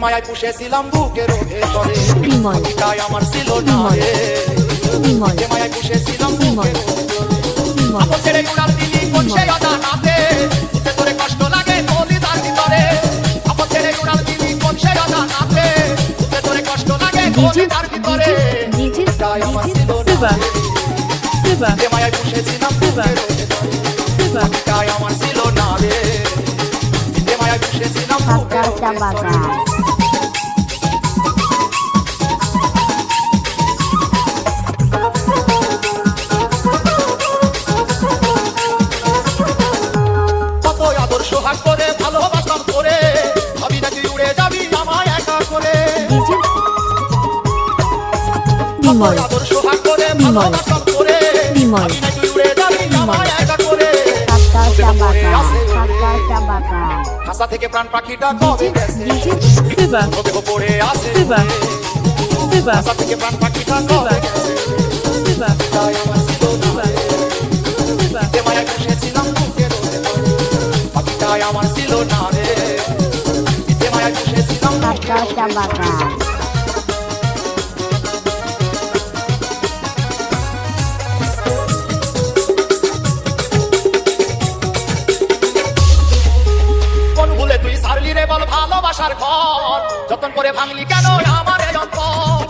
মায়ায় পুষেছিলাম বুকের ভেতরে বিমল তাই আমার ছিল না রে বিমল যে মায়ায় পুষেছিলাম বুকের বিমল আপন ছেড়ে উড়াল দিলি কোন সে অজানাতে উঠে তোরে কষ্ট লাগে বলি তার ভিতরে আপন ছেড়ে উড়াল দিলি কোন সে অজানাতে উঠে তোরে কষ্ট লাগে বলি তার ভিতরে ডিজে তাই আমার ছিল না বিবা যে মায়ায় পুষেছিলাম বুকের ভেতরে বিবা তাই আমার ছিল না রে যে মায়ায় পুষেছিলাম বুকের আকাশটা বাগান কত আদর্শ হাত করে ভালোবাসলাম করে ভাবি নাকি উড়ে যাবি আমায় একা করে ডিজে কত বিমল আদর্শ হাত করে ভালোবাসলাম করে বিমল ভাবি নাকি উড়ে যাবি আমায় একা করে আকাশটা বাগান আকাশটা বাগান হাসা থেকে প্রাণ পাখিটা কবে গেছে ডিজে বিবা দেহ পড়ে আছে বিবা বিবা হাসা থেকে প্রাণ পাখিটা কবে গেছে বিবা তাই আমার ছিল না বিবা যে মায়ায় পুষেছিলাম বুকের ভেতরে পাখিটাই আমার ছিল না রে যে মায়ায় পুষেছিলাম বুকের আকাশটা বাগান কোন ভুলে তুই সারলি রে বল ভালোবাসার ঘর যতন করে ভাঙলি কেন আমার এই অন্তর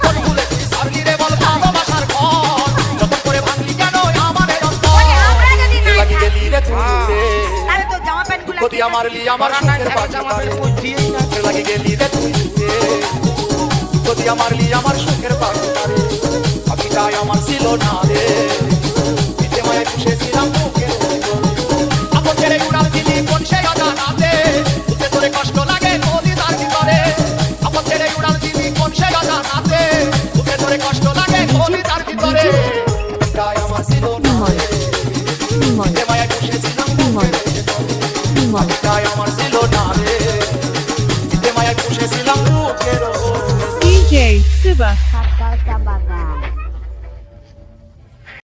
কোন ভুলে তুই সারলি রে বল ভালোবাসার ঘর যতন করে ভাঙলি কেন আমার এই অন্তর লাগি গেলি রে তুই রে কতি আমার লি আমার সুখের বাঁচারে লাগি গেলি রে তুই রে কতি আমার লি আমার সুখের বাঁচারে পাখিটাই আমার ছিল না রে যে মায়ায় পুষেছিলাম বুকের আপন ছেড়ে উড়াল দিলি কোন সে অজানাতে উঠে তোরে কষ্ট লাগে নদী তার ভিতরে আপন ছেড়ে উড়াল দিলি কোন সে অজানাতে উঠে তোরে কষ্ট লাগে নদী তার ভিতরে তাই আমার ছিল না রে বিমল যে মায়ায় পুষেছিলাম বুকের বিমল তাই আমার ছিল না রে যে মায়ায় পুষেছিলাম বুকের ডিজে বিবা আকাশটা বাগান